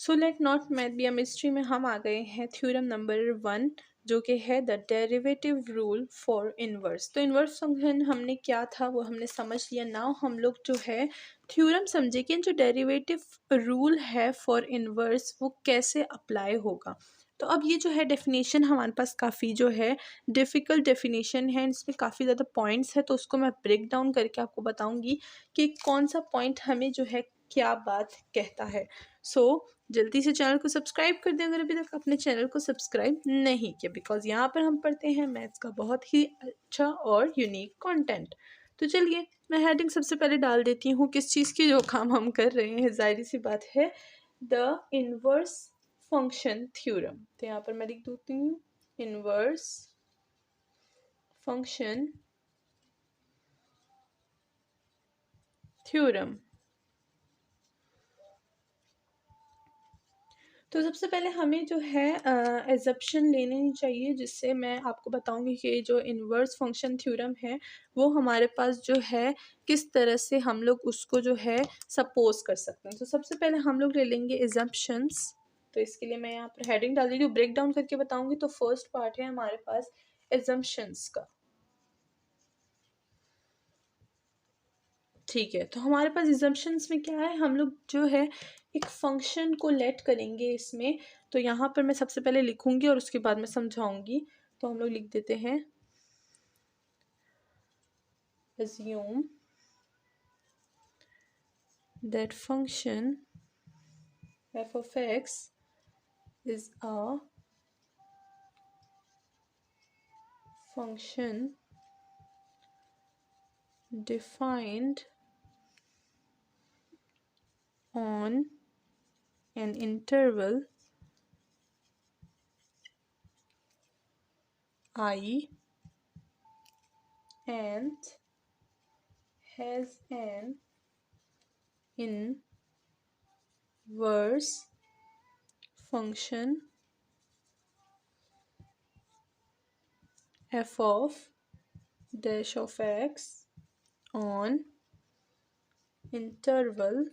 So let not math be a mystery में हम आ गए हैं थ्योरम नंबर 1, जो कि है the derivative rule for inverse. तो इनवर्स फंक्शन हमने क्या था वो हमने समझ लिया। नाउ हम लोग जो है थ्योरम समझे कि जो डेरिवेटिव रूल है फॉर इनवर्स वो कैसे अप्लाई होगा। तो अब ये जो है डेफिनेशन हमारे पास काफ़ी जो है डिफ़िकल्ट डेफिनेशन है, इसमें काफ़ी ज़्यादा पॉइंट्स है, तो उसको मैं ब्रेक डाउन करके आपको बताऊंगी कि कौन सा पॉइंट हमें जो है क्या बात कहता है। सो जल्दी से चैनल को सब्सक्राइब कर दें अगर अभी तक अपने चैनल को सब्सक्राइब नहीं किया, बिकॉज यहाँ पर हम पढ़ते हैं मैथ्स का बहुत ही अच्छा और यूनिक कंटेंट। तो चलिए मैं हेडिंग सबसे पहले डाल देती हूँ किस चीज़ की जो काम हम कर रहे हैं, जाहिर सी बात है द इनवर्स फंक्शन थ्योरम। तो यहाँ पर मैं लिख देती हूँ इनवर्स फंक्शन थ्योरम। तो सबसे पहले हमें जो है एजप्शन लेनी चाहिए, जिससे मैं आपको बताऊंगी कि जो इनवर्स फंक्शन थ्योरम है वो हमारे पास जो है किस तरह से हम लोग उसको जो है सपोज कर सकते हैं। तो सबसे पहले हम लोग ले लेंगे एजम्पशंस। तो इसके लिए मैं यहाँ पर हेडिंग डाल दीजिए, ब्रेक डाउन करके बताऊंगी। तो फर्स्ट पार्ट है हमारे पास एजम्पशंस का। ठीक है, तो हमारे पास एजम्पशंस में क्या है, हम लोग जो है एक फंक्शन को लेट करेंगे इसमें। तो यहाँ पर मैं सबसे पहले लिखूंगी और उसके बाद मैं समझाऊंगी। तो हम लोग लिख देते हैं assume that function f of x is a function defined on an interval I and has an inverse function f of dash of x on interval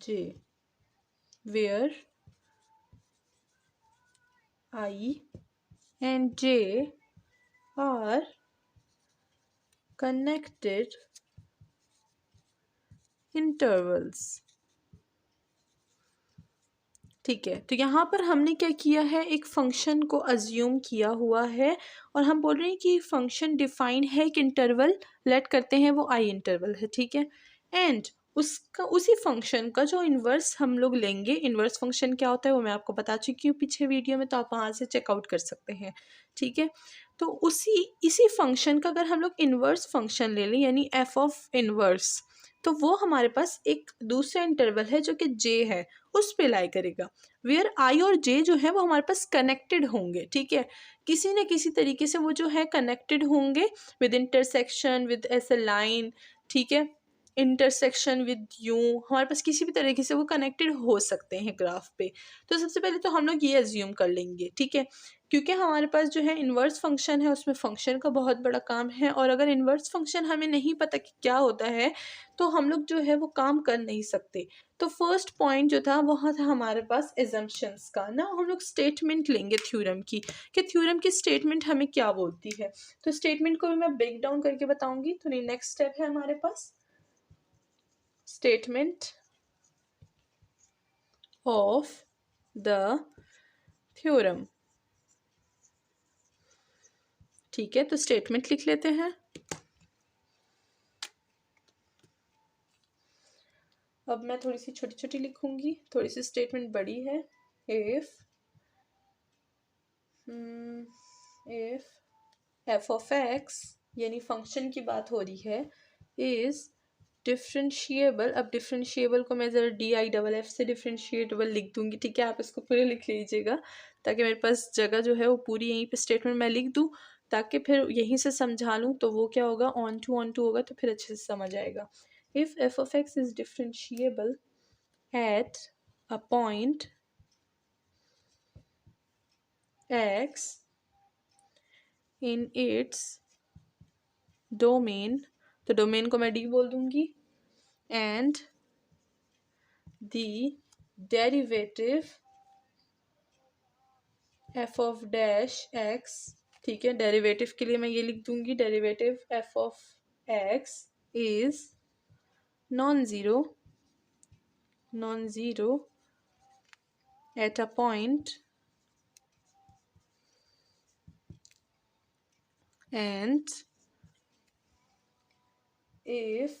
j, where I and j are connected intervals। ठीक है, तो यहाँ पर हमने क्या किया है, एक फंक्शन को अज्यूम किया हुआ है और हम बोल रहे हैं कि फंक्शन डिफाइन है एक इंटरवल लेट करते हैं, वो आई इंटरवल है। ठीक है, एंड उसका उसी फंक्शन का जो इन्वर्स हम लोग लेंगे। इन्वर्स फंक्शन क्या होता है वो मैं आपको बता चुकी हूँ पिछले वीडियो में, तो आप वहाँ से चेकआउट कर सकते हैं। ठीक है, तो इसी फंक्शन का अगर हम लोग इन्वर्स फंक्शन ले लें यानी एफ ऑफ इन्वर्स, तो वो हमारे पास एक दूसरा इंटरवल है जो कि जे है, उस पे लाई करेगा। वेयर आई और जे जो है वो हमारे पास कनेक्टेड होंगे। ठीक है, किसी न किसी तरीके से वो जो है कनेक्टेड होंगे विद इंटरसेक्शन विद ऐसे लाइन। ठीक है, इंटरसेक्शन विद यू, हमारे पास किसी भी तरीके से वो कनेक्टेड हो सकते हैं ग्राफ पे। तो सबसे पहले तो हम लोग ये अज्यूम कर लेंगे। ठीक है, क्योंकि हमारे पास जो है इन्वर्स फंक्शन है उसमें फंक्शन का बहुत बड़ा काम है, और अगर इन्वर्स फंक्शन हमें नहीं पता कि क्या होता है तो हम लोग जो है वो काम कर नहीं सकते। तो फर्स्ट पॉइंट जो था वहाँ था हमारे पास एजम्पशंस का। ना हम लोग स्टेटमेंट लेंगे थ्योरम की, कि थ्योरम की स्टेटमेंट हमें क्या बोलती है। तो स्टेटमेंट को भी मैं ब्रेक डाउन करके बताऊंगी। तो नेक्स्ट स्टेप है हमारे पास स्टेटमेंट ऑफ द थ्योरम। ठीक है, तो स्टेटमेंट लिख लेते हैं। अब मैं थोड़ी सी छोटी छोटी लिखूंगी, थोड़ी सी स्टेटमेंट बड़ी है। इफ एफ ऑफ एक्स यानी फंक्शन की बात हो रही है इज डिफ्रेंशिएबल। अब डिफ्रेंशिएबल को मैं ज़रा DIFF से डिफ्रेंशिएबल लिख दूंगी। ठीक है, आप इसको पूरे लिख लीजिएगा ताकि मेरे पास जगह जो है वो पूरी यहीं पे स्टेटमेंट मैं लिख दूँ, ताकि फिर यहीं से समझा लूँ तो वो क्या होगा, ऑन टू होगा, तो फिर अच्छे से समझ आएगा। If F of x is differentiable at a point x in its domain, तो डोमेन को मैं D बोल दूंगी, and the derivative f of dash x, ठीक है, डेरिवेटिव के लिए मैं ये लिख दूंगी, derivative f of x is non zero at a point and if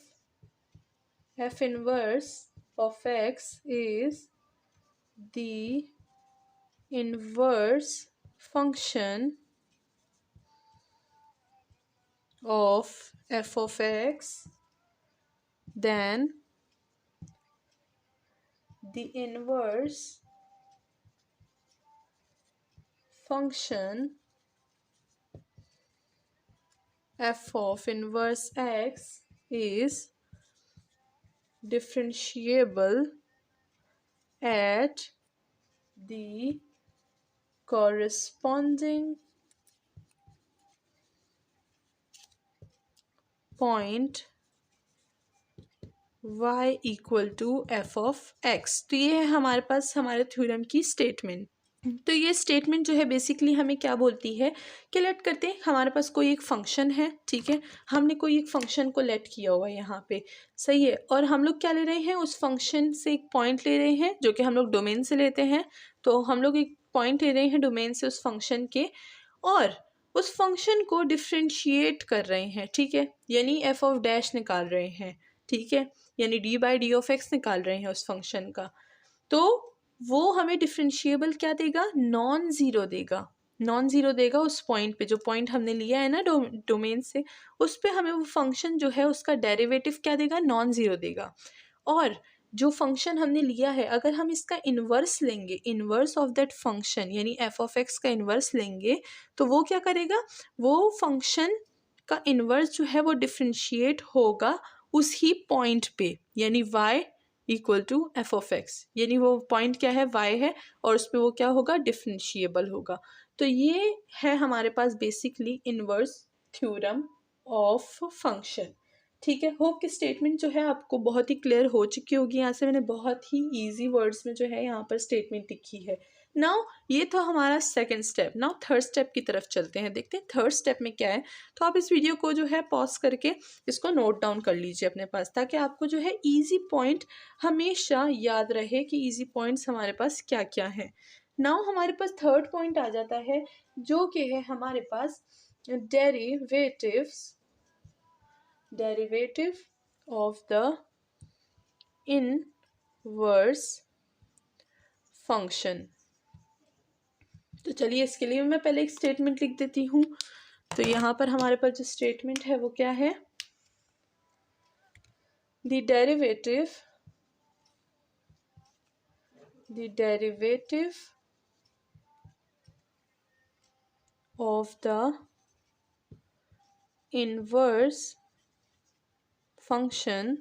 f inverse of x is the inverse function of f of x, then the inverse function f of inverse x is differentiable at the corresponding point y equal to f of x। तो ये है हमारे पास हमारे theorem की statement. तो ये statement जो है बेसिकली हमें क्या बोलती है कि लेट करते हैं हमारे पास कोई एक फंक्शन है, ठीक है, हमने कोई एक फंक्शन को लेट किया हुआ है यहाँ पे, सही है, और हम लोग क्या ले रहे हैं, उस फंक्शन से एक पॉइंट ले रहे हैं जो कि हम लोग डोमेन से लेते हैं। तो हम लोग एक पॉइंट ले रहे हैं डोमेन से उस फंक्शन के, और उस फंक्शन को डिफ्रेंशिएट कर रहे हैं, ठीक है, यानी एफ ऑफ डैश निकाल रहे हैं, ठीक है, यानी D by d of x निकाल रहे हैं उस फंक्शन का। तो वो हमें डिफरेंशिएबल क्या देगा, नॉन ज़ीरो देगा, नॉन ज़ीरो देगा उस पॉइंट पे, जो पॉइंट हमने लिया है ना डोमेन से, उस पे हमें वो फंक्शन जो है उसका डेरिवेटिव क्या देगा, नॉन ज़ीरो देगा। और जो फंक्शन हमने लिया है अगर हम इसका इन्वर्स लेंगे, इन्वर्स ऑफ दैट फंक्शन यानी एफ ऑफ एक्स का इन्वर्स लेंगे, तो वो क्या करेगा, वो फंक्शन का इन्वर्स जो है वो डिफ्रेंशिएट होगा उसी पॉइंट पे, यानी y equal to f of x, यानी वो पॉइंट क्या है, y है, और उस पर वो क्या होगा, डिफरेंशिएबल होगा। तो ये है हमारे पास basically inverse theorem of function, ठीक है। होप कि स्टेटमेंट जो है आपको बहुत ही क्लियर हो चुकी होगी। यहाँ से मैंने बहुत ही ईजी वर्ड्स में जो है यहाँ पर स्टेटमेंट लिखी है। नाउ ये था हमारा second step. Now third step की तरफ चलते हैं, देखते हैं थर्ड स्टेप में क्या है। तो आप इस वीडियो को जो है पॉज करके इसको नोट डाउन कर लीजिए अपने पास, ताकि आपको जो है इजी पॉइंट हमेशा याद रहे कि इजी पॉइंट्स हमारे पास क्या क्या हैं। नाउ हमारे पास थर्ड पॉइंट आ जाता है जो कि है हमारे पास derivative of the inverse function। तो चलिए इसके लिए मैं पहले एक स्टेटमेंट लिख देती हूँ। तो यहाँ पर हमारे पास जो स्टेटमेंट है वो क्या है, the derivative of the inverse function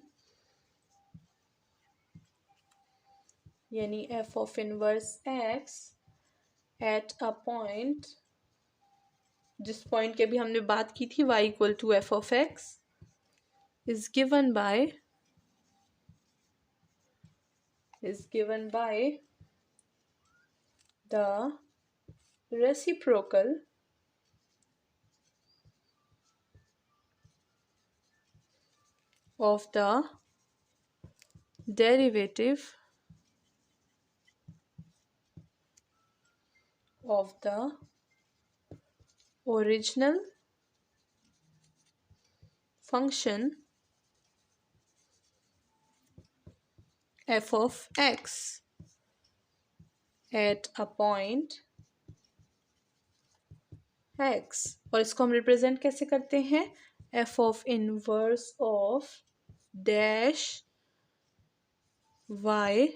यानी f of inverse x at a point, जिस पॉइंट के भी हमने बात की थी y equal to f of x, is given by the reciprocal of the derivative of the original function f of x at a point x, और इसको हम रिप्रेजेंट कैसे करते हैं, f of inverse of dash y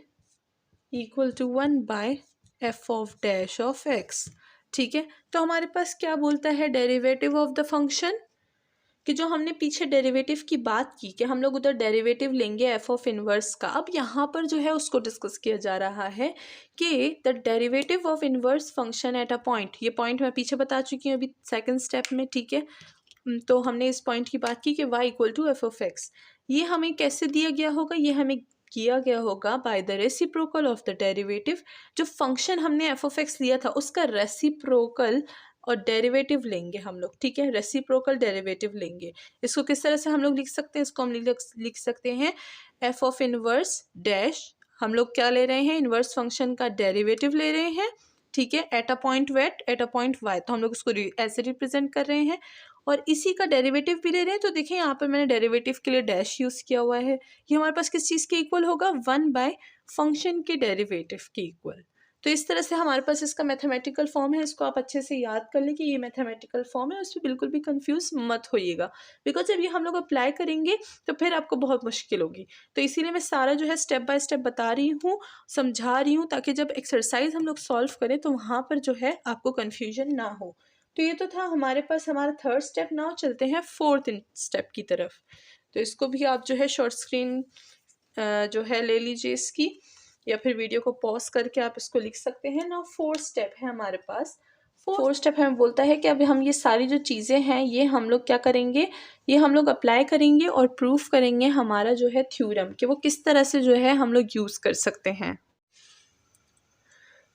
equal to 1 by f of dash of x, ठीक है। तो हमारे पास क्या बोलता है डेरिवेटिव ऑफ द फंक्शन, कि जो हमने पीछे डेरिवेटिव की बात की कि हम लोग उधर डेरिवेटिव लेंगे एफ ऑफ इनवर्स का, अब यहाँ पर जो है उसको डिस्कस किया जा रहा है कि the derivative of inverse function at a point, ये पॉइंट मैं पीछे बता चुकी हूँ अभी सेकंड स्टेप में, ठीक है। तो हमने इस पॉइंट की बात की कि y equal to f of x, ये हमें कैसे दिया गया होगा, ये हमें किया गया होगा by the reciprocal of the derivative. जो फंक्शन हमने एफ ऑफ एक्स लिया था उसका रेसिप्रोकल और डेरिवेटिव लेंगे हम लोग, ठीक है, रेसिप्रोकल डेरिवेटिव लेंगे। इसको किस तरह से हम लोग लिख सकते हैं, इसको हम लिख सकते हैं एफ ऑफ इनवर्स डैश, हम लोग क्या ले रहे हैं, इनवर्स फंक्शन का डेरिवेटिव ले रहे हैं, ठीक है, at a point wait at a point y, तो हम लोग इसको ऐसे रिप्रेजेंट कर रहे हैं और इसी का डेरिवेटिव भी ले रहे हैं। तो देखिए यहाँ पर मैंने डेरिवेटिव के लिए डैश यूज़ किया हुआ है। ये हमारे पास किस चीज़ के इक्वल होगा, 1 बाय फंक्शन के डेरिवेटिव के इक्वल। तो इस तरह से हमारे पास इसका मैथमेटिकल फॉर्म है, इसको आप अच्छे से याद कर लें कि ये मैथमेटिकल फॉर्म है, उसमें बिल्कुल भी कंफ्यूज मत होइएगा, बिकॉज जब ये हम लोग अप्लाई करेंगे तो फिर आपको बहुत मुश्किल होगी। तो इसीलिए मैं सारा जो है स्टेप बाय स्टेप बता रही हूँ, समझा रही हूँ, ताकि जब एक्सरसाइज हम लोग सॉल्व करें तो वहाँ पर जो है आपको कन्फ्यूजन ना हो। तो ये तो था हमारे पास हमारा थर्ड स्टेप। नाउ चलते हैं फोर्थ स्टेप की तरफ। तो इसको भी आप जो है शॉर्ट स्क्रीन जो है ले लीजिए इसकी, या फिर वीडियो को पॉज करके आप इसको लिख सकते हैं ना। फोर्थ स्टेप है हमारे पास। फोर्थ स्टेप हमें बोलता है कि अभी हम ये सारी जो चीज़ें हैं ये हम लोग क्या करेंगे, ये हम लोग अप्लाई करेंगे और प्रूफ करेंगे हमारा जो है थ्योरम, कि वो किस तरह से जो है हम लोग यूज़ कर सकते हैं।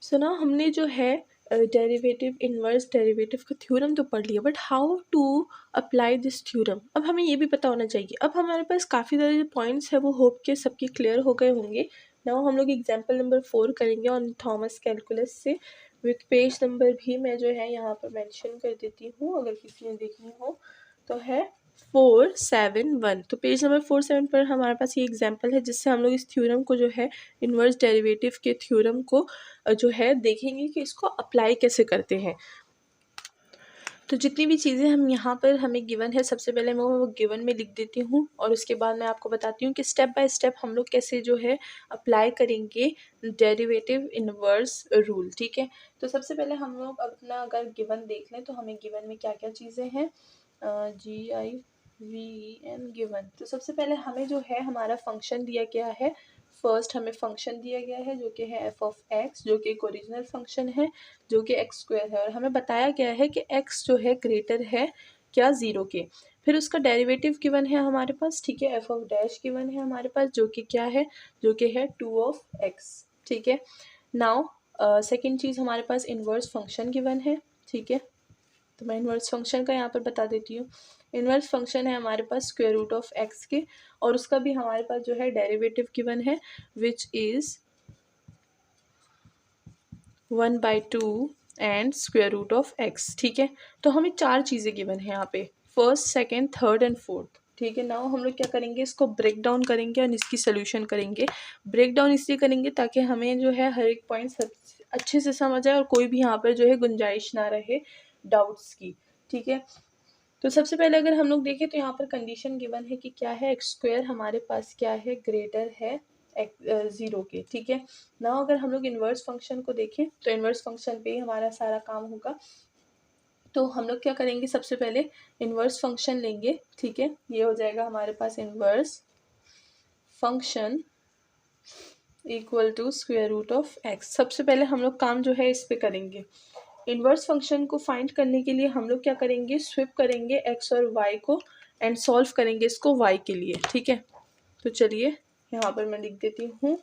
सो ना हमने जो है डेरिवेटिव इनवर्स डेरिवेटिव का थ्योरम तो पढ़ लिया, but how to apply this theorem, अब हमें ये भी पता होना चाहिए। अब हमारे पास काफ़ी सारे जो पॉइंट्स है वो होप के सबके क्लियर हो गए होंगे। नाउ हम लोग एग्जाम्पल नंबर 4 करेंगे ऑन थॉमस कैलकुलस से, विथ पेज नंबर भी मैं जो है यहाँ पर मेंशन कर देती हूँ अगर किसी ने देखनी हो तो, है 471। तो पेज नंबर 47 पर हमारे पास ये एग्जाम्पल है जिससे हम लोग इस थ्योरम को जो है इन्वर्स डेरिवेटिव के थ्योरम को जो है देखेंगे कि इसको अप्लाई कैसे करते हैं। तो जितनी भी चीज़ें हम यहाँ पर हमें गिवन है, सबसे पहले मैं वो गिवन में लिख देती हूँ और उसके बाद मैं आपको बताती हूँ कि स्टेप बाय स्टेप हम लोग कैसे जो है अप्लाई करेंगे डेरिवेटिव इनवर्स रूल, ठीक है। तो सबसे पहले हम लोग अपना अगर गिवन देख लें तो हमें गिवन में क्या क्या चीज़ें हैं, GIVEN गिवन। तो सबसे पहले हमें जो है हमारा फंक्शन दिया गया है, फर्स्ट हमें फंक्शन दिया गया है जो कि है एफ ऑफ एक्स, जो कि एक ओरिजिनल फंक्शन है जो कि एक्स स्क्वायर है, और हमें बताया गया है कि एक्स जो है ग्रेटर है क्या, 0 के। फिर उसका डेरिवेटिव गिवन है हमारे पास, ठीक है, एफ ऑफ डैश गिवन है हमारे पास जो कि क्या है, जो कि है 2 ऑफ एक्स, ठीक है। नाउ सेकेंड चीज़ हमारे पास इनवर्स फंक्शन गिवन है, ठीक है। तो मैं इनवर्स फंक्शन का यहाँ पर बता देती हूँ। इनवर्स फंक्शन है हमारे पास स्क्वायर रूट ऑफ एक्स के, और उसका भी हमारे पास जो है डेरिवेटिव गिवन है which is 1/2 and square root of x, ठीक है। तो हमें 4 चीज़ें गिवन है यहाँ पे, first second third and fourth, ठीक है। नाउ हम लोग क्या करेंगे, इसको ब्रेक डाउन करेंगे और इसकी सोल्यूशन करेंगे। ब्रेक डाउन इसलिए करेंगे ताकि हमें जो है हर एक पॉइंट अच्छे से समझ आए और कोई भी यहाँ पर जो है गुंजाइश ना रहे डाउट्स की, ठीक है। तो सबसे पहले अगर हम लोग देखें तो यहाँ पर कंडीशन गिवन है कि क्या है, एक्स स्क्वायर हमारे पास क्या है, ग्रेटर है 0 के, ठीक है ना। अगर हम लोग इन्वर्स फंक्शन को देखें तो इन्वर्स फंक्शन पे ही हमारा सारा काम होगा। तो हम लोग क्या करेंगे, सबसे पहले इन्वर्स फंक्शन लेंगे, ठीक है। ये हो जाएगा हमारे पास inverse function equal to square root of X. सबसे पहले हम लोग काम जो है इस पे करेंगे। इन्वर्स फंक्शन को फाइंड करने के लिए हम लोग क्या करेंगे, स्विप करेंगे एक्स और वाई को एंड सॉल्व करेंगे इसको वाई के लिए, ठीक है। तो चलिए यहाँ पर मैं लिख देती हूँ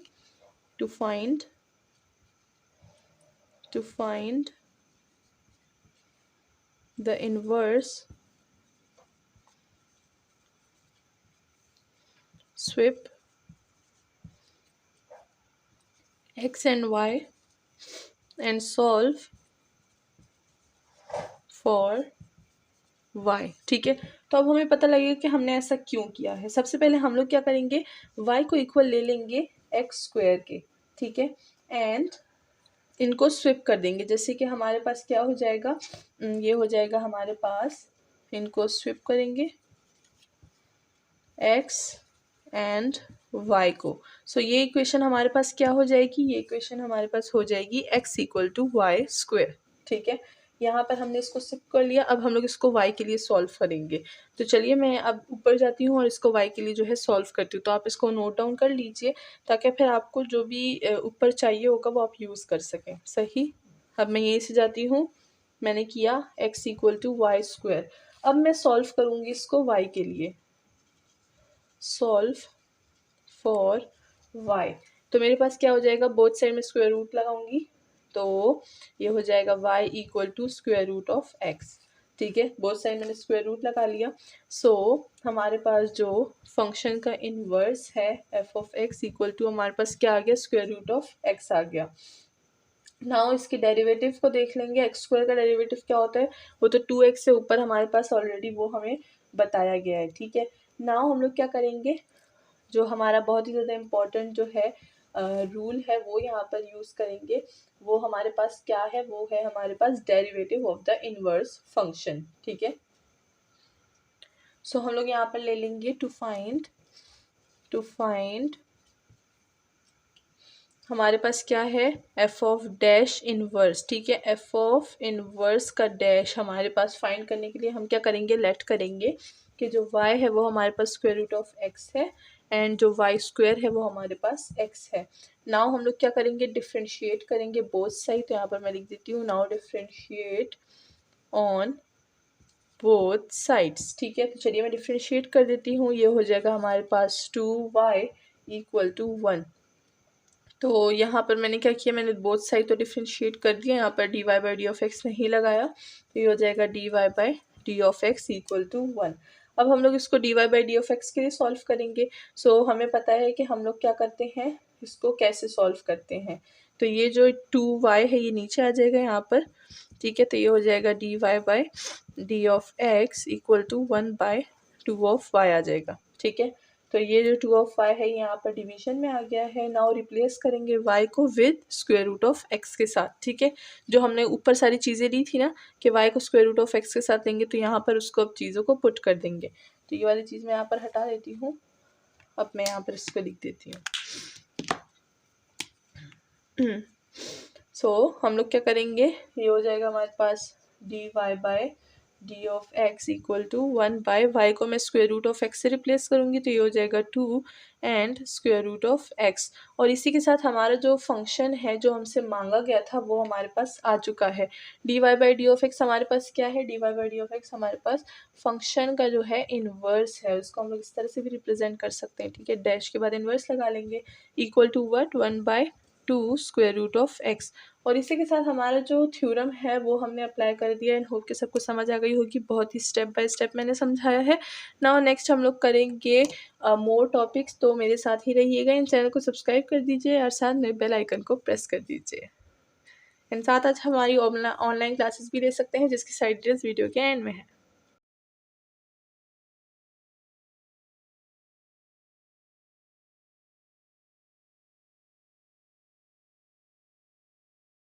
to find the inverse swap x and y and solve for y, ठीक है। तो अब हमें पता लगेगा कि हमने ऐसा क्यों किया है। सबसे पहले हम लोग क्या करेंगे, y को इक्वल ले लेंगे एक्स स्क्वायर के, ठीक है, एंड इनको स्विप कर देंगे। जैसे कि हमारे पास क्या हो जाएगा, ये हो जाएगा हमारे पास, इनको स्विप करेंगे x एंड y को। सो ये इक्वेशन हमारे पास क्या हो जाएगी, ये इक्वेशन हमारे पास हो जाएगी x equal to y square, ठीक है। यहाँ पर हमने इसको स्विप कर लिया, अब हम लोग इसको y के लिए सॉल्व करेंगे। तो चलिए मैं अब ऊपर जाती हूँ और इसको y के लिए जो है सॉल्व करती हूँ। तो आप इसको नोट डाउन कर लीजिए ताकि फिर आपको जो भी ऊपर चाहिए होगा वो आप यूज़ कर सकें, सही। अब मैं यहीं से जाती हूँ, मैंने किया x equal to y square. अब मैं सॉल्व करूँगी इसको y के लिए, सॉल्व फॉर y। तो मेरे पास क्या हो जाएगा, बोथ साइड में स्क्वायर रूट लगाऊंगी तो ये हो जाएगा y equal to square root of x। ठीक है, बोथ साइड मैंने स्क्वायर रूट लगा लिया। सो हमारे पास जो फंक्शन का इनवर्स है f of x equal to हमारे पास क्या आ गया, स्क्वायर रूट ऑफ x आ गया। नाउ इसके डेरिवेटिव को देख लेंगे। एक्स स्क्वायर का डेरिवेटिव क्या होता है, वो तो 2x से ऊपर हमारे पास ऑलरेडी वो हमें बताया गया है। ठीक है, नाउ हम लोग क्या करेंगे, जो हमारा बहुत ही ज़्यादा इम्पोर्टेंट जो है रूल है वो यहाँ पर यूज़ करेंगे। वो हमारे पास क्या है, वो है हमारे पास derivative of the inverse function. ठीक है, सो हम लोग यहाँ पर ले लेंगे टू फाइंड हमारे पास क्या है, एफ ऑफ डैश इनवर्स। ठीक है, एफ ऑफ इनवर्स का डैश हमारे पास फाइंड करने के लिए हम क्या करेंगे, लेट करेंगे कि जो y है वो हमारे पास स्क्वायर रूट ऑफ x है एंड जो y स्क्वायर है वो हमारे पास x है। नाउ हम लोग क्या करेंगे, डिफ्रेंशिएट करेंगे बोथ साइड। तो यहाँ पर मैं लिख देती हूँ, now differentiate on both sides. ठीक है, तो चलिए मैं डिफ्रेंशिएट कर देती हूँ। ये हो जाएगा हमारे पास 2y इक्वल टू 1। तो यहाँ पर मैंने क्या किया, मैंने बोथ साइड तो डिफ्रेंशिएट कर दिया, यहाँ पर dy by d of x नहीं लगाया। तो ये हो जाएगा dy by d of x equal to 1। अब हम लोग इसको dy by d of x के लिए सॉल्व करेंगे। सो हमें पता है कि हम लोग क्या करते हैं, इसको कैसे सॉल्व करते हैं। तो ये जो 2y है ये नीचे आ जाएगा यहाँ पर। ठीक है, तो ये हो जाएगा dy by d of x equal to 1 by 2 of y आ जाएगा। ठीक है, तो ये जो 2 ऑफ y है यहाँ पर डिवीजन में आ गया है। नाउ रिप्लेस करेंगे y को with square root of x के साथ। ठीक है, जो हमने ऊपर सारी चीज़ें ली थी ना कि y को स्क्वायर रूट ऑफ x के साथ लेंगे, तो यहाँ पर उसको अब चीज़ों को पुट कर देंगे। तो ये वाली चीज़ मैं यहाँ पर हटा देती हूँ। अब मैं यहाँ पर इसको लिख देती हूँ। सो हम लोग क्या करेंगे, ये हो जाएगा हमारे पास dy by d of x equal to 1 by y को मैं स्क्वायर रूट ऑफ एक्स से रिप्लेस करूँगी तो ये हो जाएगा 2 and square root of x. और इसी के साथ हमारा जो फंक्शन है जो हमसे मांगा गया था वो हमारे पास आ चुका है। D y by d of x हमारे पास क्या है, d y by d of x हमारे पास फंक्शन का जो है इन्वर्स है, उसको हम लोग इस तरह से भी रिप्रेजेंट कर सकते हैं। ठीक है, डैश के बाद इन्वर्स लगा लेंगे equal to what 1 by 2 square root of x. और इसी के साथ हमारा जो थ्योरम है वो हमने अप्लाई कर दिया। एंड होप कि सबको समझ आ गई होगी, बहुत ही स्टेप बाय स्टेप मैंने समझाया है। नाउ नेक्स्ट हम लोग करेंगे मोर टॉपिक्स, तो मेरे साथ ही रहिएगा। इन चैनल को सब्सक्राइब कर दीजिए और साथ में बेल आइकन को प्रेस कर दीजिए। एंड साथ आज हमारी ऑनलाइन क्लासेस भी ले सकते हैं जिसकी साइड डिटेल्स वीडियो के एंड में है।